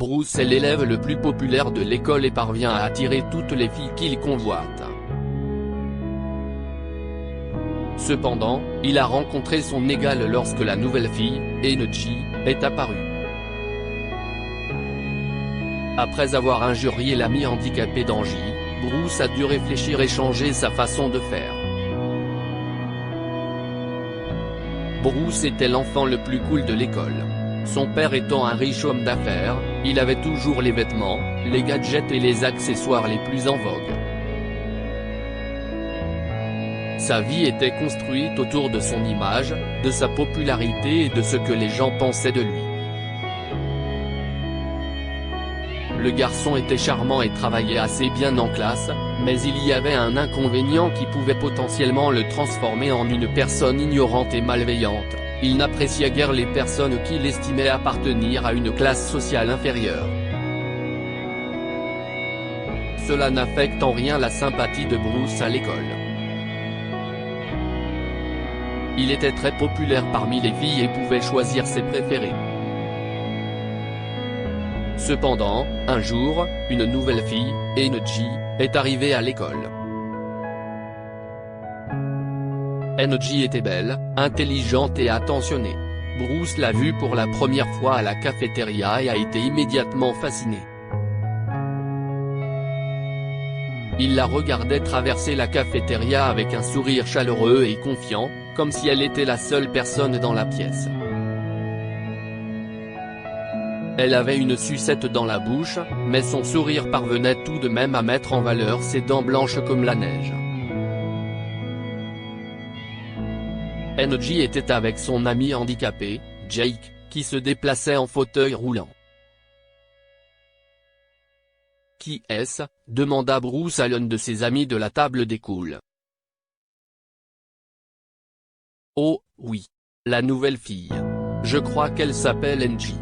Bruce est l'élève le plus populaire de l'école et parvient à attirer toutes les filles qu'il convoite. Cependant, il a rencontré son égal lorsque la nouvelle fille, Enji, est apparue. Après avoir injurié l'ami handicapé d'Angie, Bruce a dû réfléchir et changer sa façon de faire. Bruce était l'enfant le plus cool de l'école. Son père étant un riche homme d'affaires, il avait toujours les vêtements, les gadgets et les accessoires les plus en vogue. Sa vie était construite autour de son image, de sa popularité et de ce que les gens pensaient de lui. Le garçon était charmant et travaillait assez bien en classe, mais il y avait un inconvénient qui pouvait potentiellement le transformer en une personne ignorante et malveillante. Il n'appréciait guère les personnes qu'il estimait appartenir à une classe sociale inférieure. Cela n'affecte en rien la sympathie de Bruce à l'école. Il était très populaire parmi les filles et pouvait choisir ses préférés. Cependant, un jour, une nouvelle fille, Enji, est arrivée à l'école. Enji était belle, intelligente et attentionnée. Bruce l'a vue pour la première fois à la cafétéria et a été immédiatement fasciné. Il la regardait traverser la cafétéria avec un sourire chaleureux et confiant, comme si elle était la seule personne dans la pièce. Elle avait une sucette dans la bouche, mais son sourire parvenait tout de même à mettre en valeur ses dents blanches comme la neige. Enji était avec son ami handicapé, Jake, qui se déplaçait en fauteuil roulant. « Qui est-ce » demanda Bruce à l'un de ses amis de la table des cools. « Oh, oui. La nouvelle fille. Je crois qu'elle s'appelle Enji.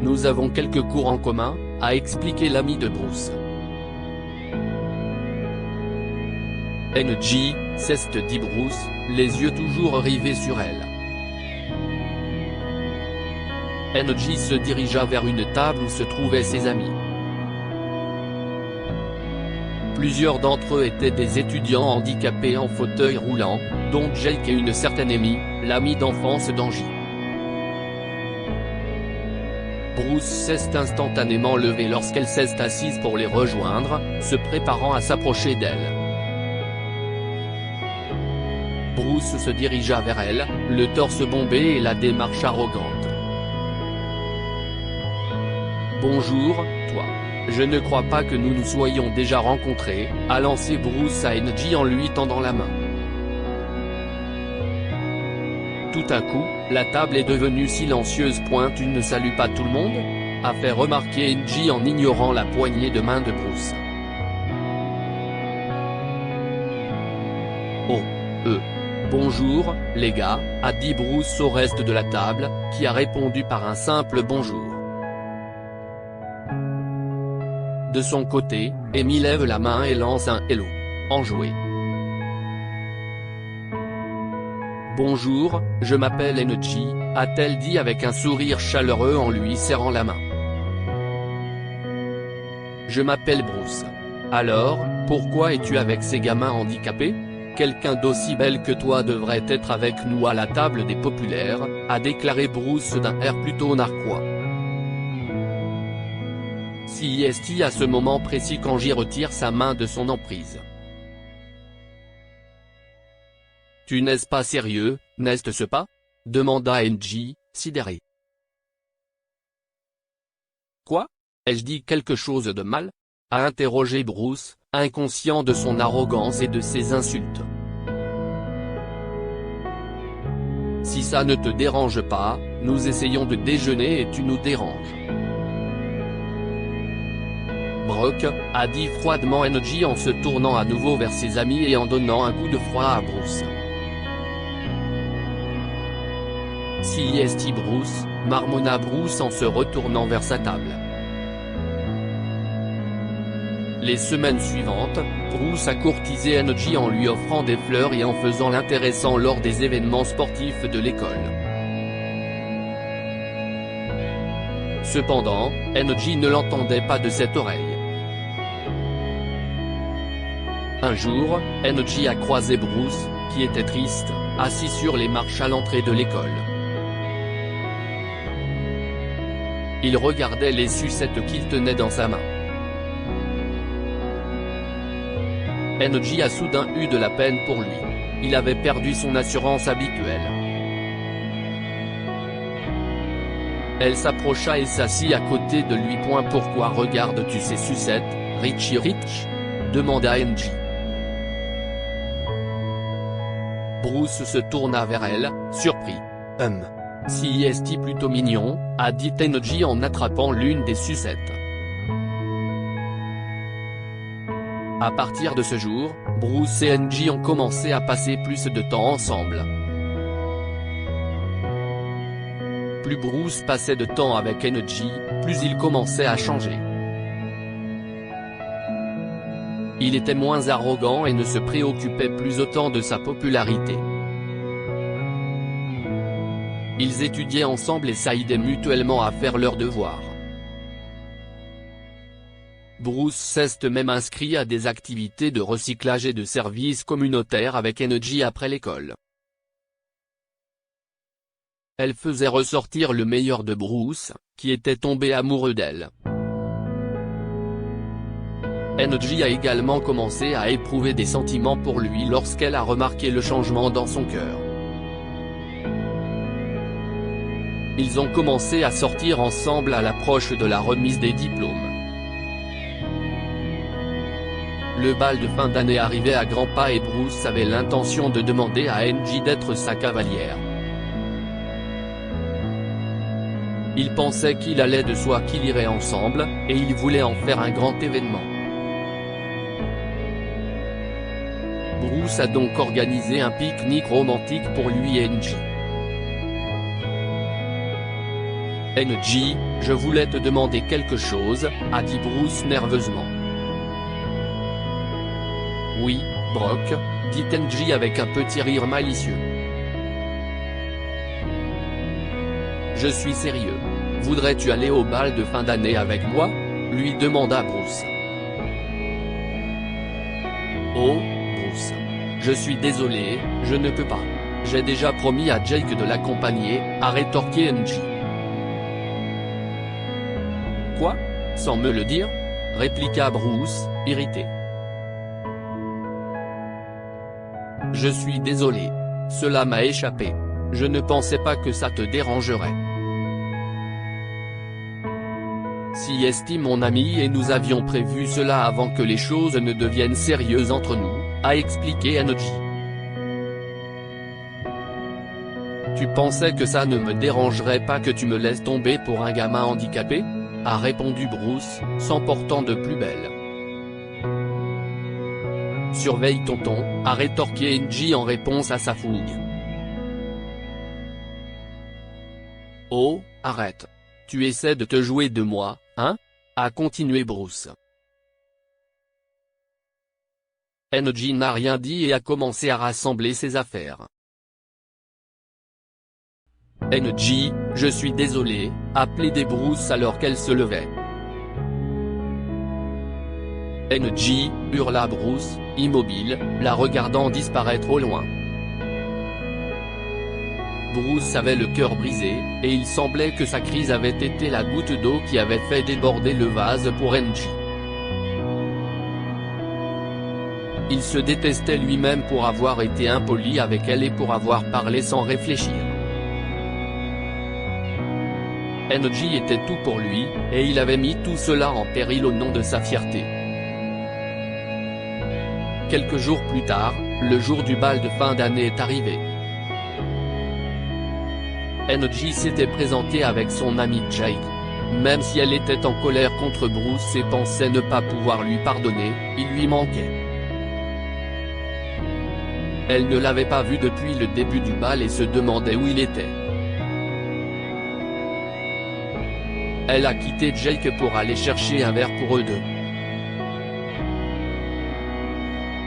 Nous avons quelques cours en commun », a expliqué l'ami de Bruce. Enji, c'est dit Bruce, les yeux toujours rivés sur elle. Enji se dirigea vers une table où se trouvaient ses amis. Plusieurs d'entre eux étaient des étudiants handicapés en fauteuil roulant, dont Jake et une certaine Amy, l'amie d'enfance d'Angie. Bruce s'est instantanément levé lorsqu'elle s'est assise pour les rejoindre, se préparant à s'approcher d'elle. Bruce se dirigea vers elle, le torse bombé et la démarche arrogante. « Bonjour, toi. Je ne crois pas que nous nous soyons déjà rencontrés », a lancé Bruce à Enji en lui tendant la main. Tout à coup, la table est devenue silencieuse. « Tu ne salues pas tout le monde ?» a fait remarquer Enji en ignorant la poignée de main de Bruce. « Oh, bonjour, les gars », a dit Bruce au reste de la table, qui a répondu par un simple bonjour. De son côté, Amy lève la main et lance un « hello » enjoué. « Bonjour, je m'appelle Enji », a-t-elle dit avec un sourire chaleureux en lui serrant la main. « Je m'appelle Bruce. Alors, pourquoi es-tu avec ces gamins handicapés ? Quelqu'un d'aussi belle que toi devrait être avec nous à la table des populaires », a déclaré Bruce d'un air plutôt narquois. Si est à ce moment précis qu'Angie retire sa main de son emprise. « Tu n'es pas sérieux, n'est-ce pas ?» demanda Enji, sidéré. « Quoi ? Ai-je dit quelque chose de mal ?» a interrogé Bruce, inconscient de son arrogance et de ses insultes. « Si ça ne te dérange pas, nous essayons de déjeuner et tu nous déranges. » Brock, a dit froidement Enji en se tournant à nouveau vers ses amis et en donnant un coup de froid à Bruce. « Si est Bruce », marmonna Bruce en se retournant vers sa table. Les semaines suivantes, Bruce a courtisé Enji en lui offrant des fleurs et en faisant l'intéressant lors des événements sportifs de l'école. Cependant, NJ ne l'entendait pas de cette oreille. Un jour, NJ a croisé Bruce, qui était triste, assis sur les marches à l'entrée de l'école. Il regardait les sucettes qu'il tenait dans sa main. NJ a soudain eu de la peine pour lui. Il avait perdu son assurance habituelle. Elle s'approcha et s'assit à côté de lui. Pourquoi regardes-tu ces sucettes, Richie Rich demanda NJ. Bruce se tourna vers elle, surpris. Si est plutôt mignon, a dit NJ en attrapant l'une des sucettes. À partir de ce jour, Bruce et NJ ont commencé à passer plus de temps ensemble. Plus Bruce passait de temps avec NJ, plus il commençait à changer. Il était moins arrogant et ne se préoccupait plus autant de sa popularité. Ils étudiaient ensemble et s'aidaient mutuellement à faire leurs devoirs. Bruce s'est même inscrit à des activités de recyclage et de services communautaires avec NJ après l'école. Elle faisait ressortir le meilleur de Bruce, qui était tombé amoureux d'elle. NJ a également commencé à éprouver des sentiments pour lui lorsqu'elle a remarqué le changement dans son cœur. Ils ont commencé à sortir ensemble à l'approche de la remise des diplômes. Le bal de fin d'année arrivait à grands pas et Bruce avait l'intention de demander à NJ d'être sa cavalière. Il pensait qu'il allait de soi qu'ils iraient ensemble, et il voulait en faire un grand événement. Bruce a donc organisé un pique-nique romantique pour lui et NJ. NJ, je voulais te demander quelque chose, a dit Bruce nerveusement. Oui, Brock, dit NJ avec un petit rire malicieux. Je suis sérieux. Voudrais-tu aller au bal de fin d'année avec moi, lui demanda Bruce. Oh, Bruce. Je suis désolé, je ne peux pas. J'ai déjà promis à Jake de l'accompagner, a rétorqué NJ. Quoi? Sans me le dire? Répliqua Bruce, irrité. Je suis désolé. Cela m'a échappé. Je ne pensais pas que ça te dérangerait. Si est mon ami et nous avions prévu cela avant que les choses ne deviennent sérieuses entre nous, a expliqué NJ. Tu pensais que ça ne me dérangerait pas que tu me laisses tomber pour un gamin handicapé? A répondu Bruce, s'emportant de plus belle. Surveille tonton, a rétorqué NJ en réponse à sa fougue. Oh, arrête. Tu essaies de te jouer de moi, hein? A continué Bruce. NJ n'a rien dit et a commencé à rassembler ses affaires. NJ, je suis désolé, a plaidé Bruce alors qu'elle se levait. NJ, hurla Bruce, immobile, la regardant disparaître au loin. Bruce avait le cœur brisé, et il semblait que sa crise avait été la goutte d'eau qui avait fait déborder le vase pour NJ. Il se détestait lui-même pour avoir été impoli avec elle et pour avoir parlé sans réfléchir. NJ était tout pour lui, et il avait mis tout cela en péril au nom de sa fierté. Quelques jours plus tard, le jour du bal de fin d'année est arrivé. NJ s'était présenté avec son ami Jake. Même si elle était en colère contre Bruce et pensait ne pas pouvoir lui pardonner, il lui manquait. Elle ne l'avait pas vu depuis le début du bal et se demandait où il était. Elle a quitté Jake pour aller chercher un verre pour eux deux.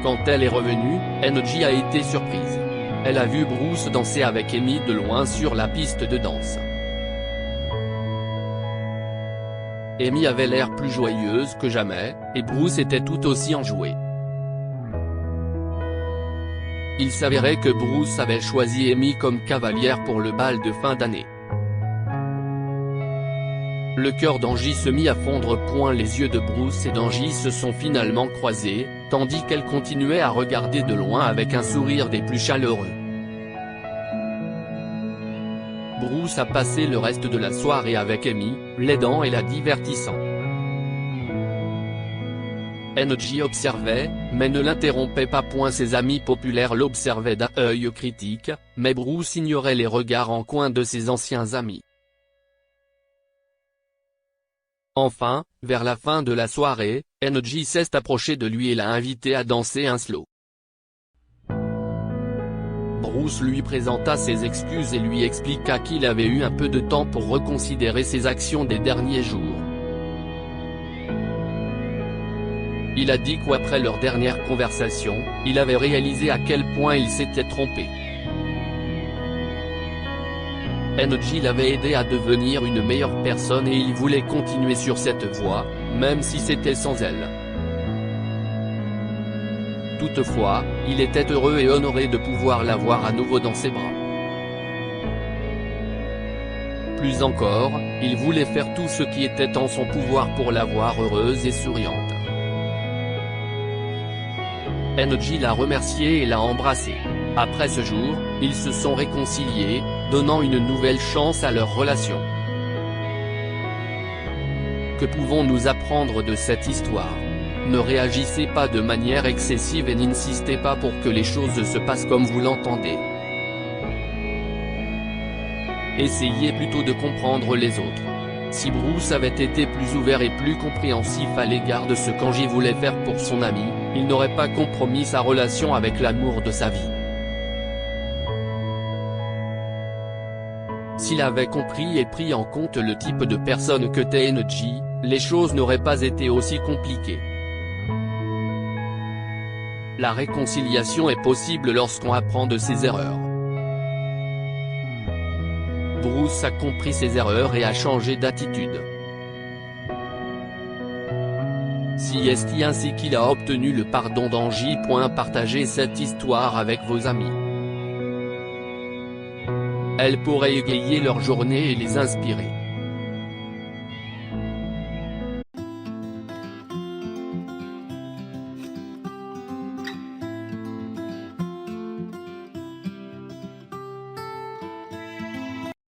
Quand elle est revenue, NJ a été surprise. Elle a vu Bruce danser avec Amy de loin sur la piste de danse. Amy avait l'air plus joyeuse que jamais, et Bruce était tout aussi enjoué. Il s'avérait que Bruce avait choisi Amy comme cavalière pour le bal de fin d'année. Le cœur d'Angie se mit à fondre. Les yeux de Bruce et d'Angie se sont finalement croisés, tandis qu'elle continuait à regarder de loin avec un sourire des plus chaleureux. Bruce a passé le reste de la soirée avec Amy, l'aidant et la divertissant. Angie observait, mais ne l'interrompait pas. Ses amis populaires l'observaient d'un œil critique, mais Bruce ignorait les regards en coin de ses anciens amis. Enfin, vers la fin de la soirée, Angie s'est approchée de lui et l'a invité à danser un slow. Bruce lui présenta ses excuses et lui expliqua qu'il avait eu un peu de temps pour reconsidérer ses actions des derniers jours. Il a dit qu'après leur dernière conversation, il avait réalisé à quel point il s'était trompé. Angie l'avait aidé à devenir une meilleure personne et il voulait continuer sur cette voie, même si c'était sans elle. Toutefois, il était heureux et honoré de pouvoir l'avoir à nouveau dans ses bras. Plus encore, il voulait faire tout ce qui était en son pouvoir pour la voir heureuse et souriante. Angie l'a remercié et l'a embrassé. Après ce jour, ils se sont réconciliés, donnant une nouvelle chance à leur relation. Que pouvons-nous apprendre de cette histoire? Ne réagissez pas de manière excessive et n'insistez pas pour que les choses se passent comme vous l'entendez. Essayez plutôt de comprendre les autres. Si Bruce avait été plus ouvert et plus compréhensif à l'égard de ce qu'Angie voulait faire pour son ami, il n'aurait pas compromis sa relation avec l'amour de sa vie. S'il avait compris et pris en compte le type de personne que t'es Angie, les choses n'auraient pas été aussi compliquées. La réconciliation est possible lorsqu'on apprend de ses erreurs. Bruce a compris ses erreurs et a changé d'attitude. Si est ainsi qu'il a obtenu le pardon d'Angie. Partagez cette histoire avec vos amis. Elle pourrait égayer leur journée et les inspirer.